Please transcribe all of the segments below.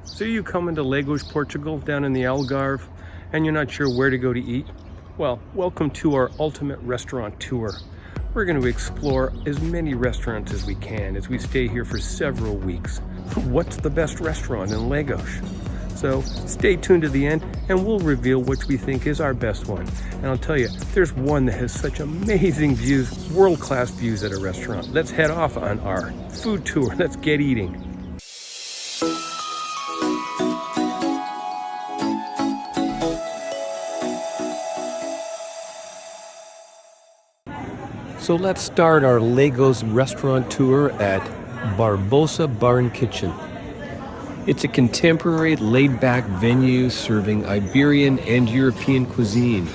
So you coming to Lagos, Portugal, down in the Algarve, and you're not sure where to go to eat? Well, welcome to our ultimate restaurant tour. We're going to explore as many restaurants as we can as we stay here for several weeks. What's the best restaurant in Lagos? So stay tuned to the end and we'll reveal which we think is our best one. And I'll tell you, there's one that has such amazing views, world-class views at a restaurant. Let's head off on our food tour. Let's get eating. So let's start our Lagos restaurant tour at Barbosa Bar and Kitchen. It's a contemporary, laid-back venue serving Iberian and European cuisine,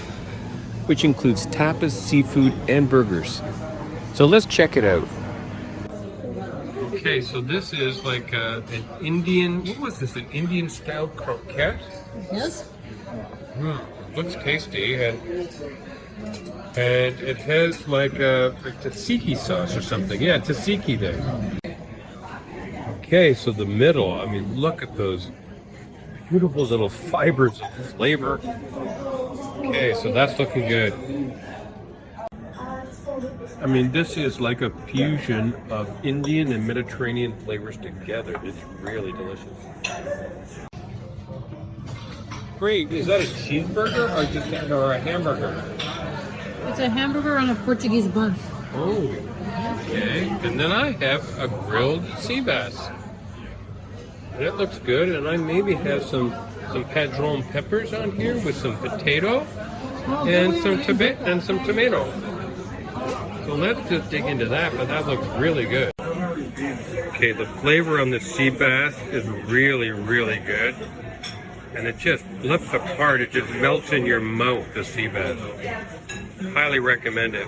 which includes tapas, seafood, and burgers. So let's check it out. Okay, so this is like an Indian, what was this, an Indian-style croquette? Yes. Looks tasty, and it has like a tzatziki sauce or something. Yeah, tzatziki there. Okay, so the middle, I mean, look at those beautiful little fibers of flavor. Okay, so that's looking good. I mean, this is like a fusion of Indian and Mediterranean flavors together. It's really delicious. Great, is that a cheeseburger or a hamburger? It's a hamburger on a Portuguese bun. Oh, okay. And then I have a grilled sea bass. That looks good, and I maybe have some padron peppers on here with some potato and some tomato. So let's just dig into that, but that looks really good. Okay, the flavor on the sea bass is really, really good. And it just flips apart, it just melts in your mouth, the sea bass. Highly recommend it.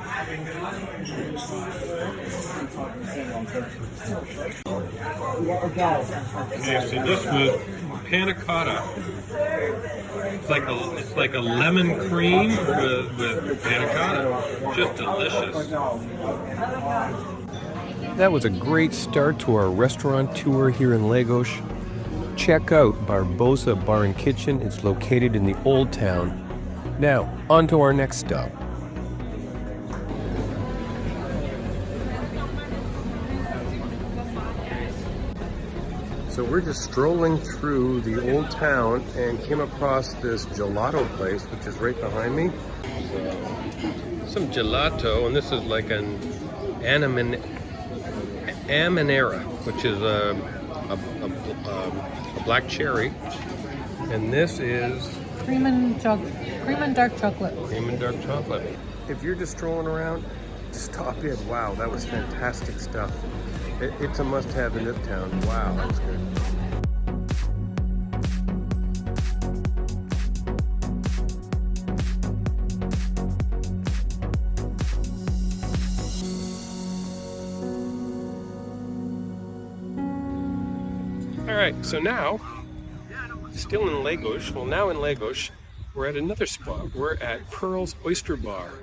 Okay, so this was panna cotta. It's like a lemon cream with panna cotta. Just delicious. That was a great start to our restaurant tour here in Lagos. Check out Barbosa Bar and Kitchen. It's located in the Old Town. Now, on to our next stop. So we're just strolling through the Old Town and came across this gelato place, which is right behind me. Some gelato, and this is like an Amanera, which is a black cherry, and this is Cream and dark chocolate. Cream and dark chocolate. If you're just strolling around, stop in. Wow, that was fantastic stuff. It's a must-have in this town. Wow, that was good. All right, so now, still in Lagos, now in Lagos, we're at another spot. We're at Pearl's Oyster Bar,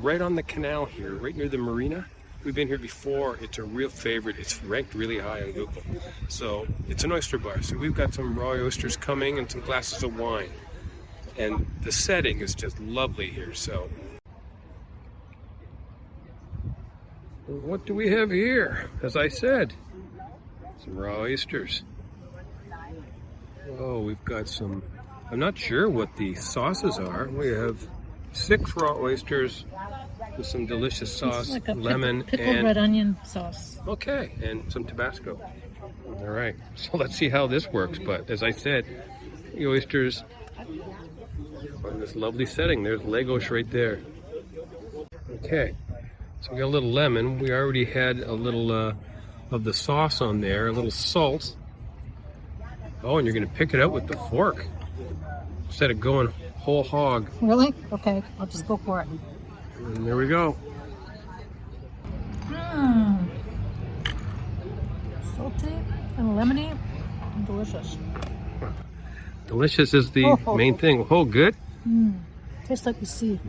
right on the canal here, right near the marina. We've been here before. It's a real favorite. It's ranked really high on Google. So it's an oyster bar. So we've got some raw oysters coming and some glasses of wine. And the setting is just lovely here. So what do we have here? As I said, some raw oysters. Oh, we've got some, I'm not sure what the sauces are. We have 6 raw oysters with some delicious sauce, like a lemon, pickled and red onion sauce. Okay, and some Tabasco. All right, so let's see how this works. But as I said, the oysters on this lovely setting. There's Lagos right there. Okay, so we got a little lemon. We already had a little of the sauce on there, a little salt. Oh, and you're gonna pick it out with the fork instead of going whole hog. Really? Okay, I'll just go for it. And there we go. Salty and lemony and delicious. Delicious is the main thing. Oh, good. Tastes like the sea.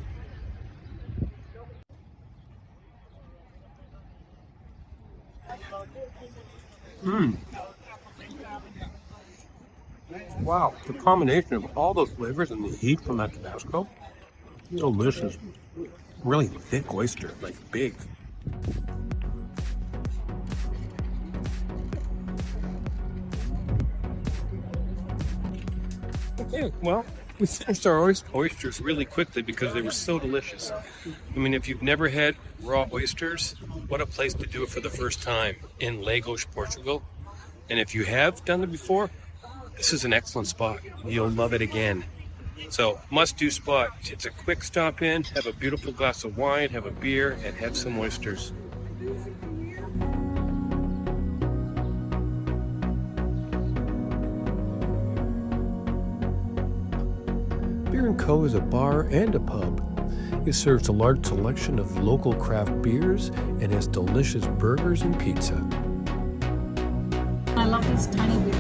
Wow, the combination of all those flavors and the heat from that Tabasco, delicious. Really thick oyster, like big. Okay, well, we finished our oysters really quickly because they were so delicious. I mean, if you've never had raw oysters, what a place to do it for the first time in Lagos, Portugal. And if you have done it before, this is an excellent spot. You'll love it again. So, must-do spot. It's a quick stop in, have a beautiful glass of wine, have a beer, and have some oysters. Beer&Co is a bar and a pub. It serves a large selection of local craft beers and has delicious burgers and pizza. I love these tiny beers.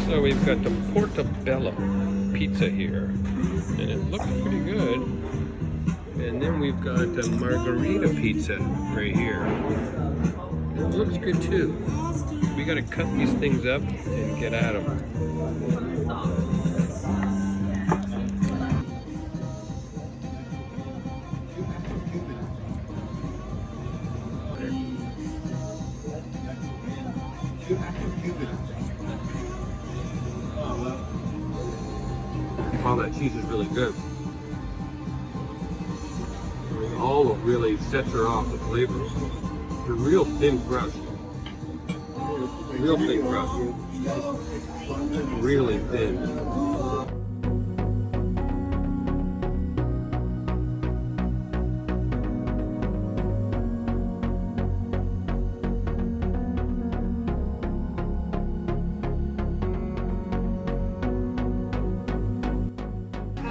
So we've got the Portobello pizza here, and it looks pretty good. And then we've got the margarita pizza right here. It looks good too. We got to cut these things up and get at them. All that cheese is really good. I mean, all of really sets her off the flavors. It's a real thin crust. Real thin crust. Really thin.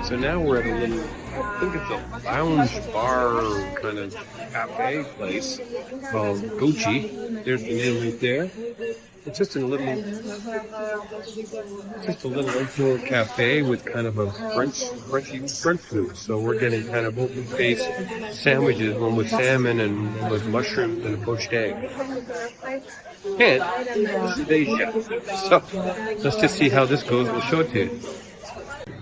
So now we're at a little, I think it's a lounge bar kind of cafe place called GoJi. There's the name right there. It's just a little outdoor cafe with kind of a crunchy French food. So we're getting kind of open-faced sandwiches, one with salmon and one with mushrooms and a poached egg. And this is Asia. So let's just see how this goes. We'll show it to you.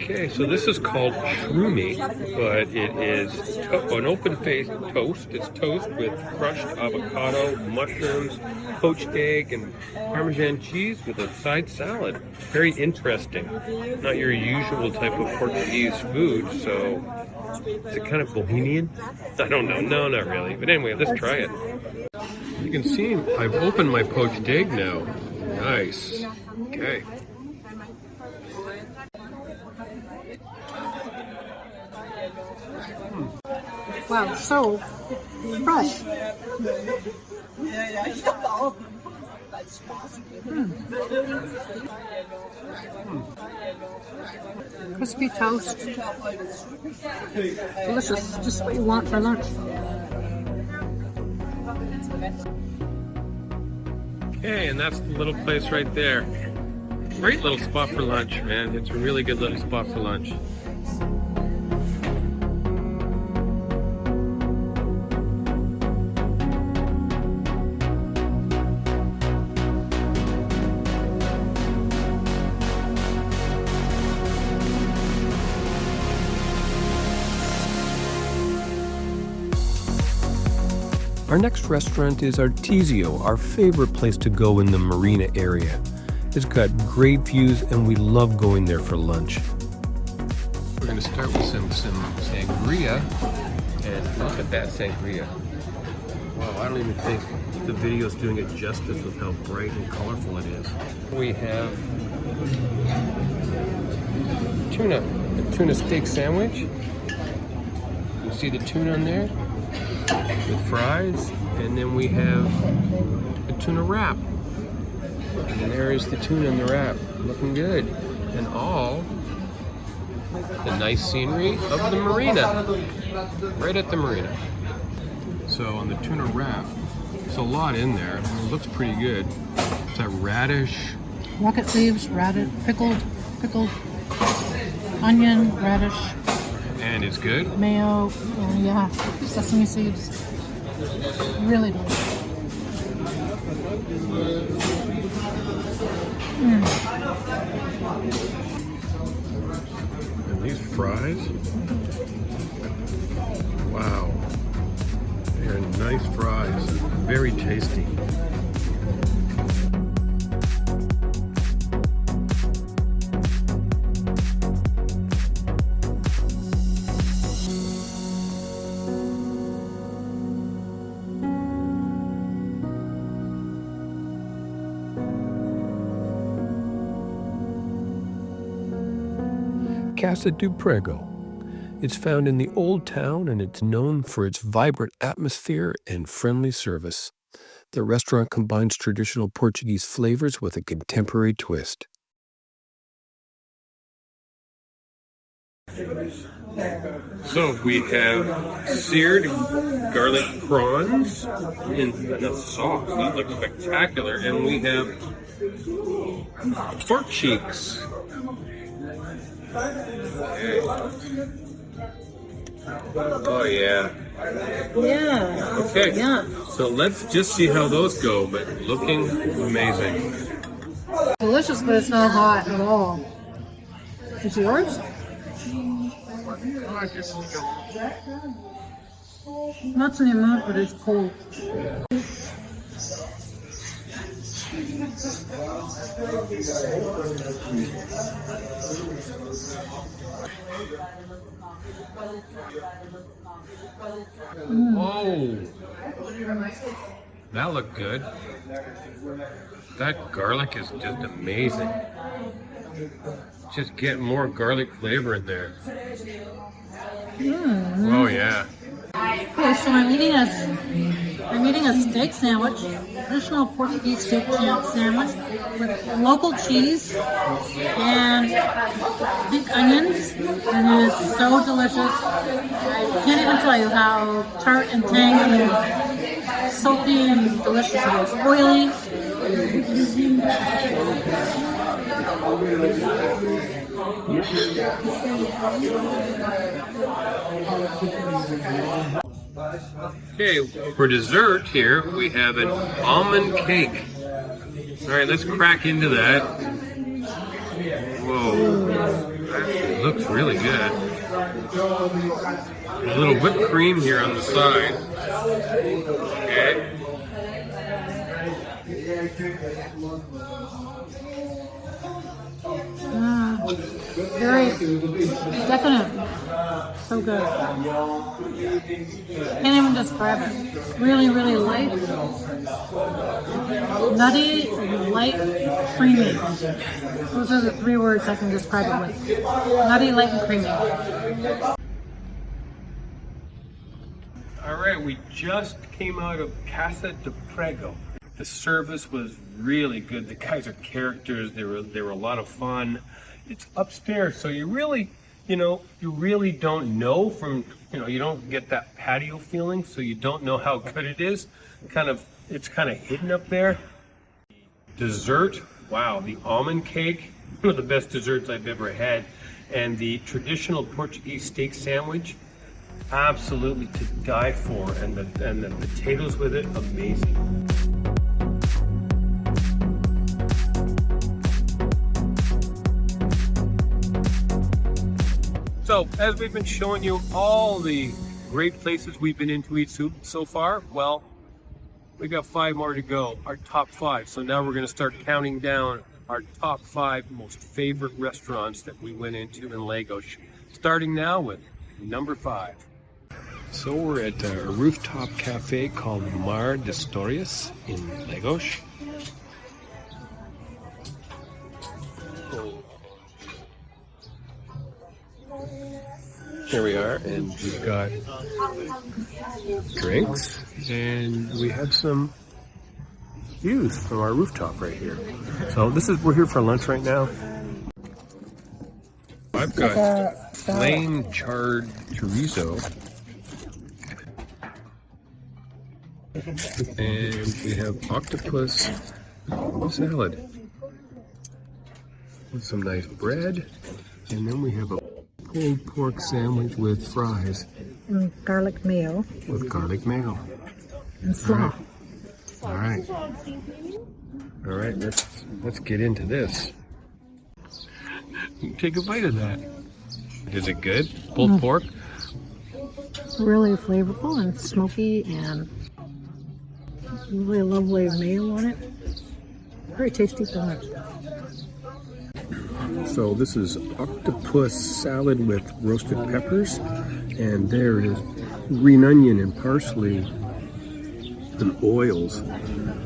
Okay, so this is called shroomy, but it is an open-faced toast. It's toast with crushed avocado, mushrooms, poached egg, and Parmesan cheese with a side salad. Very interesting. Not your usual type of Portuguese food, so is it kind of bohemian? I don't know. No, not really. But anyway, let's try it. You can see I've opened my poached egg now. Nice. Okay. Wow, so fresh. Crispy toast. Delicious. Just what you want for lunch. Okay, and that's the little place right there. Great little spot for lunch, man. It's a really good little spot for lunch. Our next restaurant is Artesao, our favorite place to go in the marina area. It's got great views and we love going there for lunch. We're going to start with some sangria, and look at that sangria. Wow, I don't even think the video is doing it justice with how bright and colorful it is. We have a tuna steak sandwich. You see the tuna on there? With fries, and then we have a tuna wrap, and there is the tuna in the wrap, looking good, and all the nice scenery of the marina, right at the marina. So on the tuna wrap, there's a lot in there. It looks pretty good. It's a radish, Rocket leaves, radish, pickled, onion, radish. and it's good. Mayo, yeah, sesame seeds. Really delicious. And these fries, wow, they are nice fries, very tasty. Casa do Prego. It's found in the Old Town and it's known for its vibrant atmosphere and friendly service. The restaurant combines traditional Portuguese flavors with a contemporary twist. So we have seared garlic prawns in the sauce. That looks spectacular. And we have pork cheeks. Okay. Oh yeah. Yeah. Okay. Yeah. So let's just see how those go, but looking amazing. Delicious, but it's not hot at all. Is yours? Not so much, but it's cold. Oh, that looked good. That garlic is just amazing. Just get more garlic flavor in there. Oh yeah. Okay, so I'm eating a steak sandwich, traditional Portuguese steak sandwich with local cheese and pink onions, and it is so delicious. I can't even tell you how tart and tangy and salty and delicious it is. Oily. Okay, for dessert here we have an almond cake. All right, let's crack into that. Whoa, that looks really good. A little whipped cream here on the side. Okay. Very decadent. So good. Can't even describe it. Really, really light. Nutty, light, creamy. Those are the three words I can describe it with. Nutty, light, and creamy. All right, we just came out of Casa de Prego. The service was really good. The guys are characters. They were a lot of fun. It's upstairs, so you really don't know you don't get that patio feeling, so you don't know how good it is. It's kind of hidden up there. Dessert, wow, the almond cake, one of the best desserts I've ever had, and the traditional Portuguese steak sandwich, absolutely to die for, and the potatoes with it, amazing. So, as we've been showing you all the great places we've been into eat so far, well, we got 5 more to go, our top 5. So now we're going to start counting down our top 5 most favorite restaurants that we went into in Lagos. Starting now with number 5. So we're at a rooftop cafe called Mar de Histórias in Lagos. Here we are, and we've got drinks, and we have some views from our rooftop right here. So we're here for lunch right now. I've got flame charred chorizo, and we have octopus salad with some nice bread, and then we have a pulled pork sandwich with fries. And garlic mayo. With garlic mayo. And slaw. All right. All right, let's get into this. Take a bite of that. Is it good? Pulled pork? Really flavorful and smoky and really lovely mayo on it. Very tasty for it. So this is octopus salad with roasted peppers, and there is green onion and parsley and oils.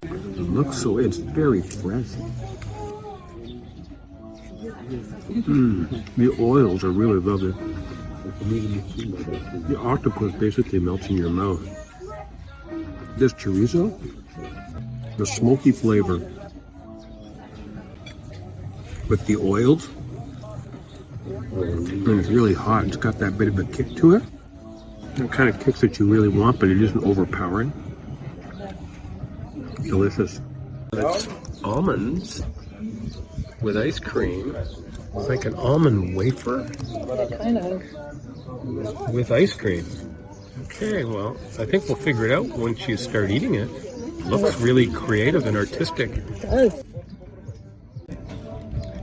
It looks so, it's very fresh. The oils are really lovely. The octopus basically melts in your mouth. This chorizo, the smoky flavor with the oils, and it's really hot. It's got that bit of a kick to it. The kind of kicks that you really want, but it isn't overpowering. Delicious. It's almonds with ice cream. It's like an almond wafer. Kind of. With ice cream. Okay, well, I think we'll figure it out once you start eating it. Looks really creative and artistic. It does.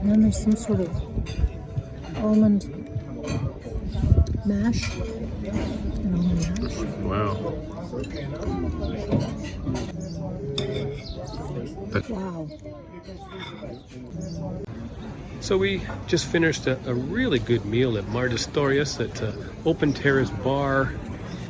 And then there's some sort of almond mash. An almond mash. Wow. Wow. So we just finished a really good meal at Mar d'Historias at Open Terrace Bar.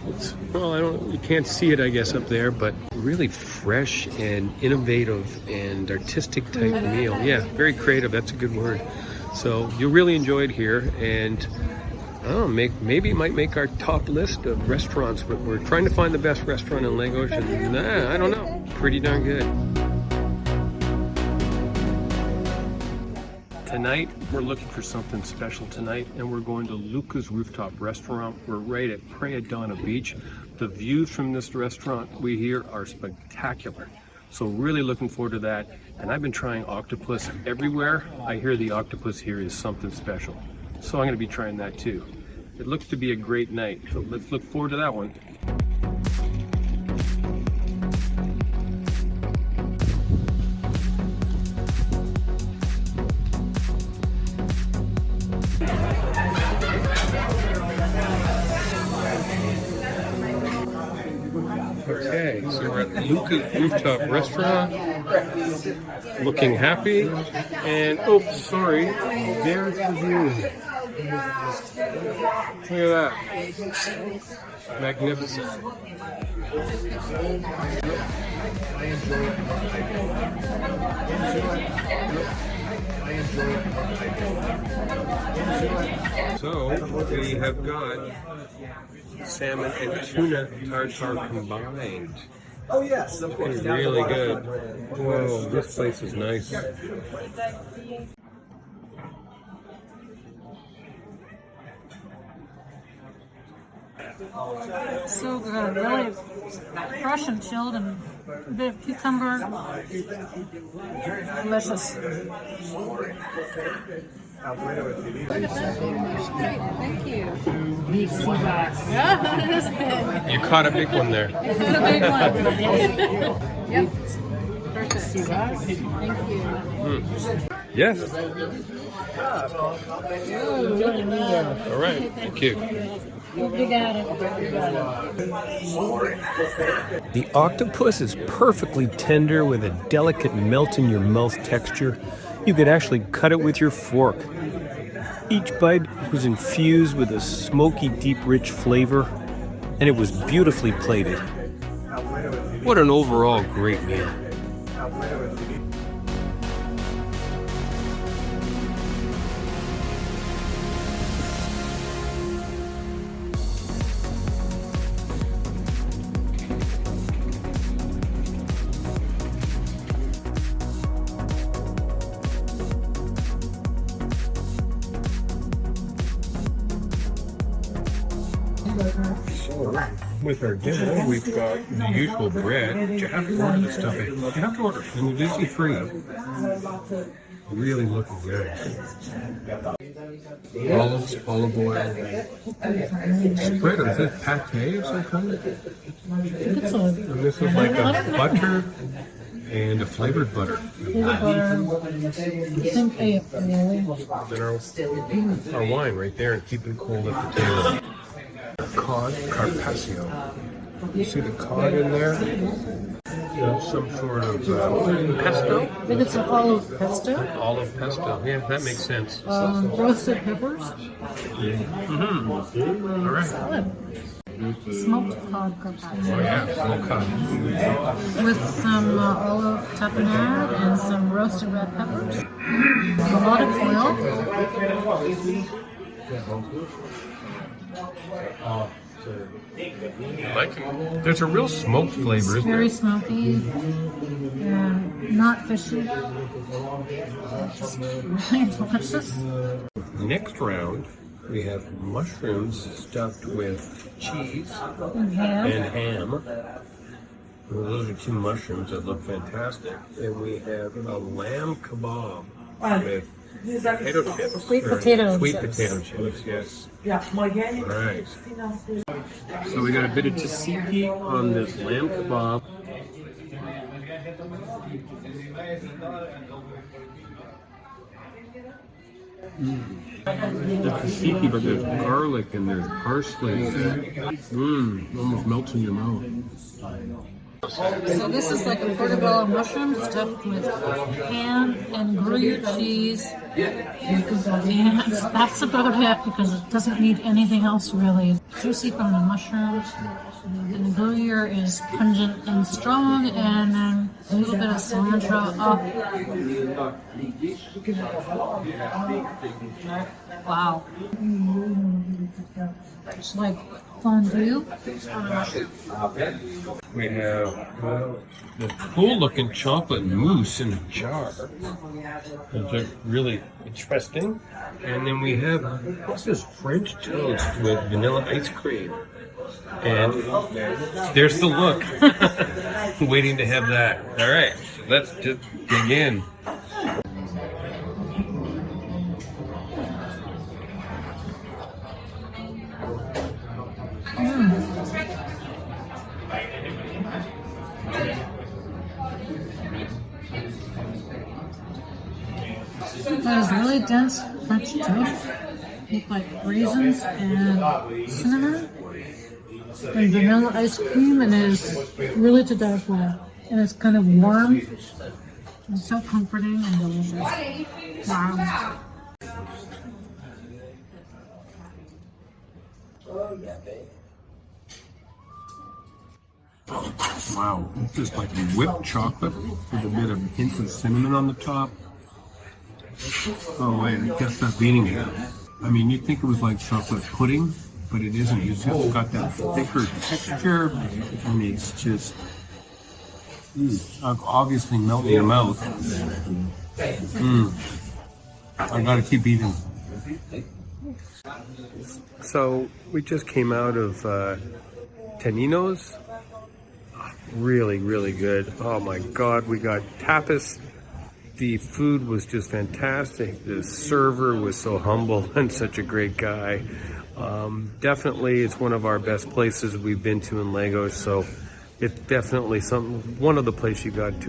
It's, well, you can't see it, I guess, up there, but really fresh and innovative and artistic type meal. Yeah, very creative. That's a good word. So you'll really enjoy it here, and I don't know, maybe it might make our top list of restaurants. We're trying to find the best restaurant in Lagos, and I don't know, pretty darn good. Tonight, we're looking for something special tonight, and we're going to Luca's Rooftop Restaurant. We're right at Praia Donna Beach. The views from this restaurant we hear are spectacular. So really looking forward to that. And I've been trying octopus everywhere. I hear the octopus here is something special. So I'm gonna be trying that too. It looks to be a great night, so let's look forward to that one. Okay, so we're at Luca's Rooftop Restaurant, looking happy, and oh, sorry, there's the view. Look at that, magnificent. So we have got salmon and tuna tartare combined. Oh yes, of course. It's really good. Whoa, this place is nice. So good, really fresh and chilled, and a bit of cucumber. Delicious. Thank you. Big sea bass. You caught a big one there. A big one. Yep. Perfect. Sea bass. Thank you. Yes. Ooh, All right. Thank you. you got it. The octopus is perfectly tender with a delicate melt-in-your-mouth texture. You could actually cut it with your fork. Each bite was infused with a smoky, deep, rich flavor, and it was beautifully plated. What an overall great meal. With our dinner, we've got the usual bread. You have to order this stuff. You have to order food. Gluten free. Really looking good. Olives, olive oil. Spread. Is this pate of some kind? And this is like a butter and a flavored butter. Flavored butter. I think Then our wine right there and keep it cold at the table. Cod Carpaccio. You see the cod in there? Some sort of pesto? I think it's an olive pesto. Olive pesto. Yeah, that makes sense. Roasted peppers. Mm-hmm. All right. Salad. Smoked cod carpaccio. Oh yeah, smoked cod. With some olive tapenade and some roasted red peppers. A lot of oil. I like it. There's a real smoked flavor, isn't Very there? smoky and not fishy. Just really delicious. Next round, we have mushrooms stuffed with cheese And ham. and ham. Well, those are two mushrooms that look fantastic. And we have a lamb kebab with potato chips. Sweet or potato sweet chips. potato chips, yes. Right. So we got a bit of tzatziki on this lamb kebab. The tzatziki, but there's garlic and there's parsley. Almost melts in your mouth. So this is like a portobello mushroom stuffed with ham and Gruyere cheese. And that's about it because it doesn't need anything else really. It's juicy from the mushrooms. And the Gruyere is pungent and strong, and then a little bit of cilantro. Oh. Wow. It's like fondue. We have the cool-looking chocolate mousse in a jar. Those are really interesting. And then we have, what's this, French toast with vanilla ice cream. And there's the look. Waiting to have that. All right, let's just dig in. That is really dense French toast with like raisins and cinnamon and vanilla ice cream, and it is really to die for. And it's kind of warm and so comforting and delicious. Wow. Wow, it's just like whipped chocolate with a bit of hints of cinnamon on the top. Oh wait, I can't stop eating it. I mean, you'd think it was like chocolate pudding, but it isn't. It's just got that thicker texture, and it's just obviously melt in your mouth. I gotta keep eating. So we just came out of Tanino's. Really, really good. Oh my God, we got tapas. The food was just fantastic. The server was so humble and such a great guy. Definitely, it's one of our best places we've been to in Lagos. So it's definitely one of the places you got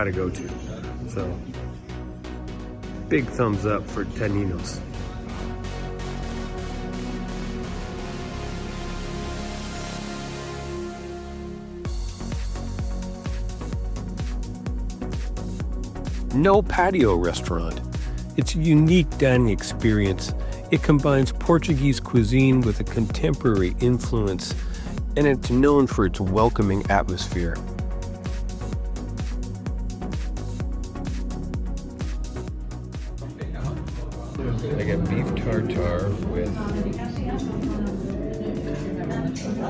to go to. So big thumbs up for Tanino's. No Patio restaurant. It's a unique dining experience. It combines Portuguese cuisine with a contemporary influence, and it's known for its welcoming atmosphere. I got beef tartare with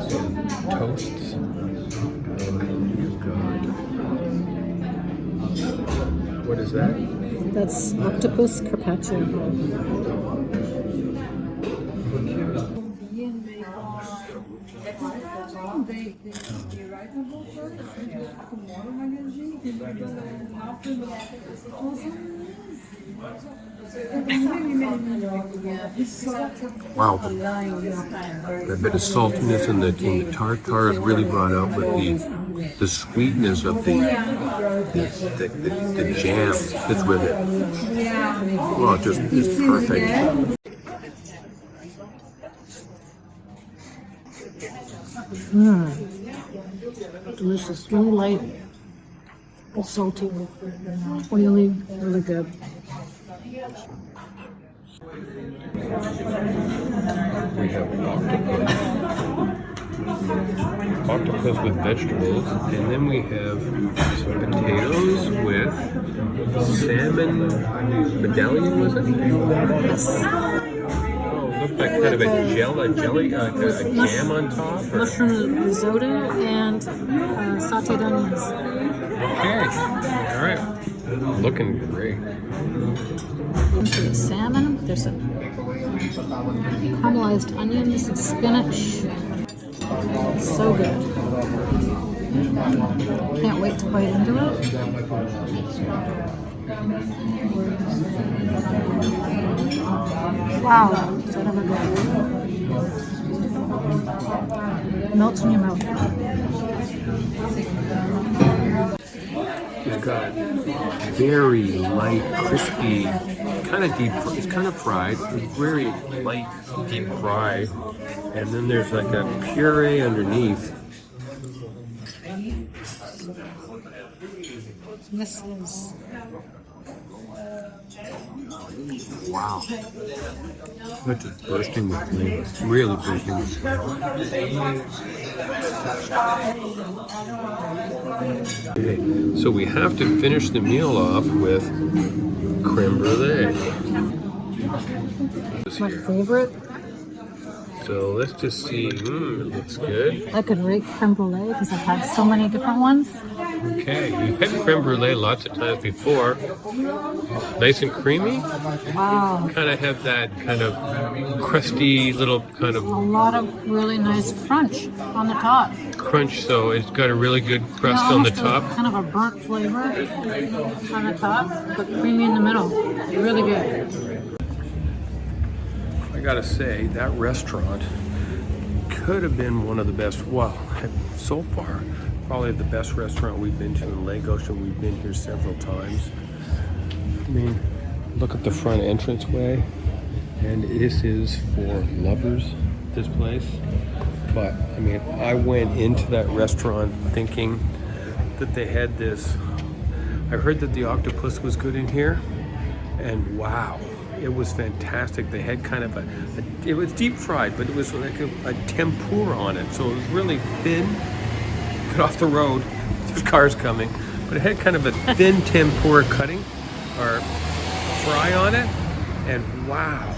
some toasts, and you've got, what is that? That's octopus carpaccio. Wow. That bit of saltiness and the tartar is really brought out with the sweetness of the jam that's with it. Well, it's perfect. Delicious, really light, salty, oily, really good. We have octopus with vegetables, and then we have some potatoes with salmon medallion, was it? Yes. Looked like kind of a jelly, a jam on top. Or? Mushroom risotto and sauteed onions. Okay, all right, looking great. Salmon. There's some caramelized onions and spinach. So good. Can't wait to bite into it. Wow, is that ever good? Melts in your mouth. It's got very light, crispy, kind of deep. It's kind of fried, very light, deep fry, and then there's like a puree underneath. This is wow. It's just bursting with flavor. Really bursting with flavor. Okay, so we have to finish the meal off with creme brulee. my favorite. So let's just see. It looks good. I could rate creme brulee because I've had so many different ones. Okay, we've had creme brulee lots of times before. Nice and creamy. Wow. Kind of have that kind of crusty little kind of A lot of really nice crunch on the top. crunch. So it's got a really good crust on the top. Kind of a burnt flavor on the top, but creamy in the middle. Really good. I gotta say, that restaurant could have been one of the best, well, so far, probably the best restaurant we've been to in Lagos, and we've been here several times. I mean, look at the front entranceway, and this is for lovers, this place. But, I mean, I went into that restaurant thinking that they had this, I heard that the octopus was good in here, and wow. It was fantastic. They had kind of it was deep fried, but it was like a tempura on it. So it was really thin. Get off the road, there's cars coming. But it had kind of a thin tempura cutting or fry on it. And wow,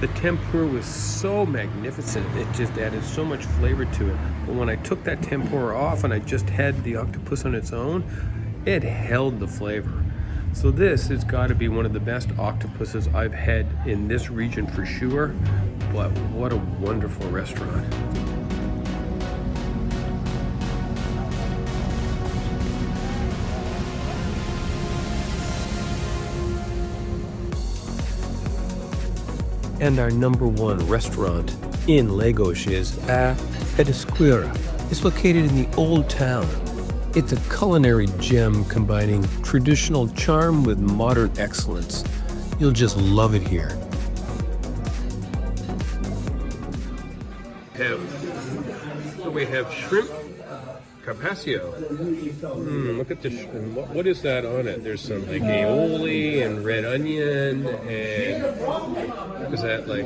the tempura was so magnificent. It just added so much flavor to it. But when I took that tempura off and I just had the octopus on its own, it held the flavor. So this has got to be one of the best octopuses I've had in this region for sure. But what a wonderful restaurant. And our number one restaurant in Lagos is Petisqueira. It's located in the old town. It's a culinary gem combining traditional charm with modern excellence. You'll just love it here. We have shrimp carpaccio. Look at this. What is that on it? There's some like aioli and red onion and is that like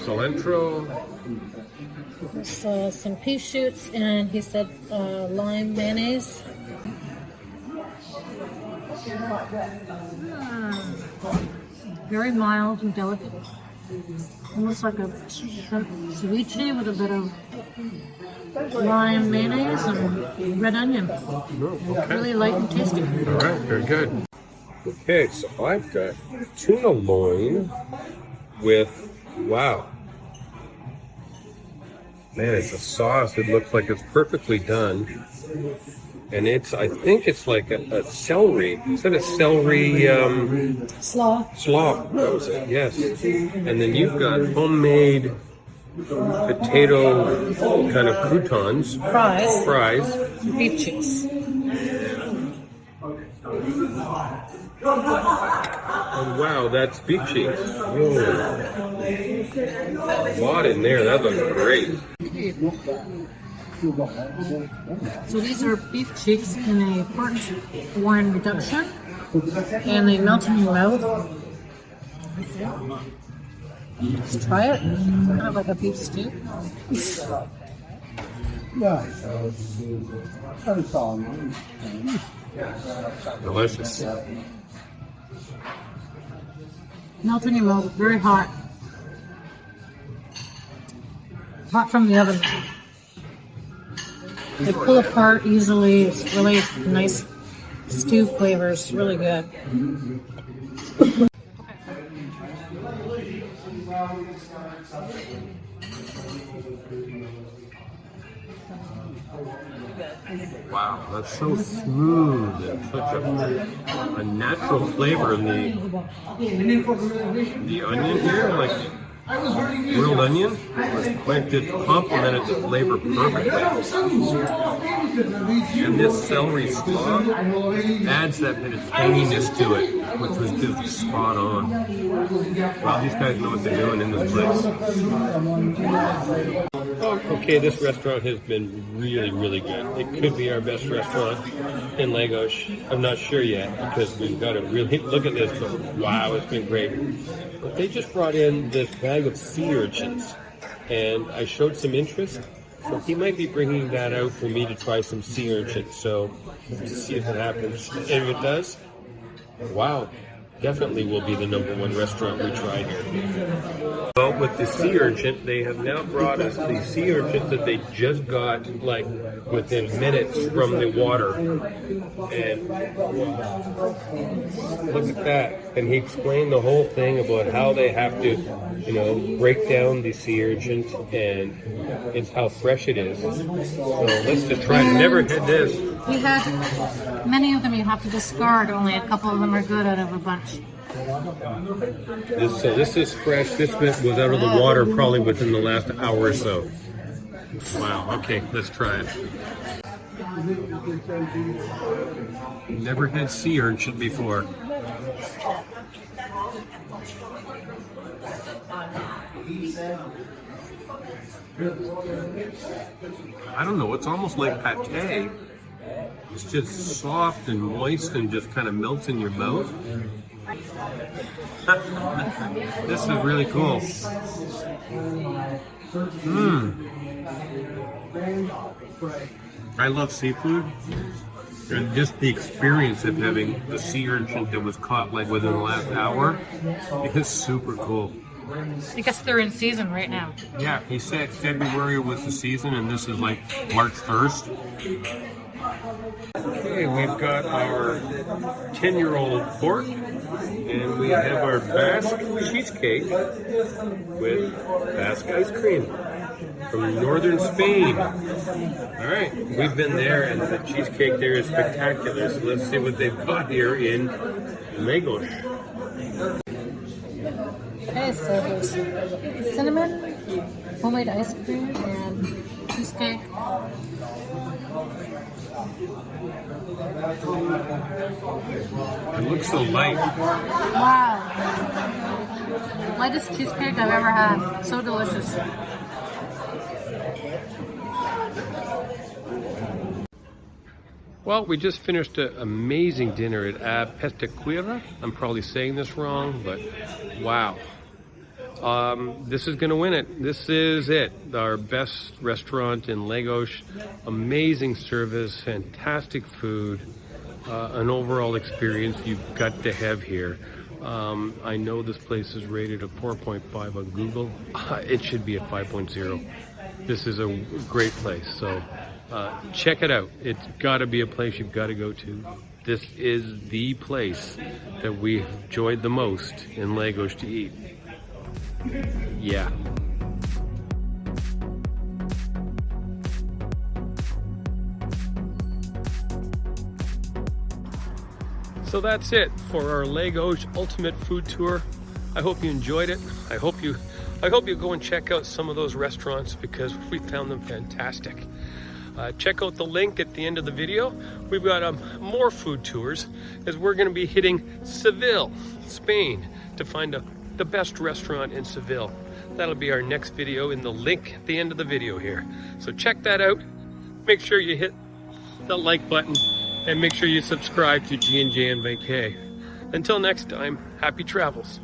cilantro? Some pea shoots, and he said lime mayonnaise. Very mild and delicate. Almost like a shrimp ceviche with a bit of lime mayonnaise and red onion. Okay. Really light and tasty. All right, very good. Okay, so I've got tuna loin with, wow. Man, it's a sauce. It looks like it's perfectly done. and I think it's like a celery. Is that a celery Slaw. slaw? That was it. Yes. And then you've got homemade potato kind of croutons, fries, Beef cheeks. Oh wow, that's beef cheeks. Whoa. A lot in there. That looks great. So these are beef cheeks in a part wine reduction, and they melt in your mouth. Let's try it. Kind of like a beef stew. Delicious. Melt in your mouth. Very hot. Hot from the oven. They pull apart easily. It's really nice stew flavors. Really good. Wow, that's so smooth and such a natural flavor in the onion here, like grilled onion, like it complemented the flavor perfectly. And this celery slaw adds that bit of tanginess to it, which was just spot on. Wow, these guys know what they're doing in this place. Oh, okay, this restaurant has been really, really good. It could be our best restaurant in Lagos. I'm not sure yet because we've got to really look at this, but wow, it's been great. But they just brought in this bag of sea urchins, and I showed some interest. So he might be bringing that out for me to try some sea urchins. So let's see if it happens. And if it does, wow, definitely will be the #1 restaurant we try here. Well, with the sea urchin, they have now brought us the sea urchins that they just got, like, within minutes from the water. And look at that. And he explained the whole thing about how they have to, break down the sea urchin and it's how fresh it is. So let's just try it. Never had this. We had many of them you have to discard. Only a couple of them are good out of a bunch. This is fresh. This bit was out of the water probably within the last hour or so. Wow. Okay, let's try it. Never had sea urchin before. I don't know. It's almost like pate. It's just soft and moist and just kind of melts in your mouth. This is really cool. I love seafood, and just the experience of having the sea urchin that was caught like within the last hour is super cool. I guess they're in season right now. Yeah, he said February was the season, and this is like March 1st. Okay, we've got our 10-year-old pork, and we have our Basque cheesecake with Basque ice cream from northern Spain. All right, we've been there, and the cheesecake there is spectacular. So let's see what they've got here in Lagos. Okay, so there's cinnamon, homemade ice cream, and cheesecake. It looks so light. Wow. Lightest cheesecake I've ever had. So delicious. Well, we just finished an amazing dinner at Petisqueira. I'm probably saying this wrong, but wow. This is going to win it. This is it. Our best restaurant in Lagos. Amazing service, fantastic food, an overall experience you've got to have here. I know this place is rated a 4.5 on Google. It should be a 5.0. This is a great place. So check it out. It's got to be a place you've got to go to. This is the place that we've enjoyed the most in Lagos to eat. Yeah. So that's it for our Legos Ultimate Food Tour. I hope you enjoyed it. I hope you go and check out some of those restaurants because we found them fantastic. Check out the link at the end of the video. We've got more food tours as we're going to be hitting Seville, Spain, to find the best restaurant in Seville. That'll be our next video in the link at the end of the video here. So check that out. Make sure you hit the like button and make sure you subscribe to G&J and Vacay. Until next time, happy travels.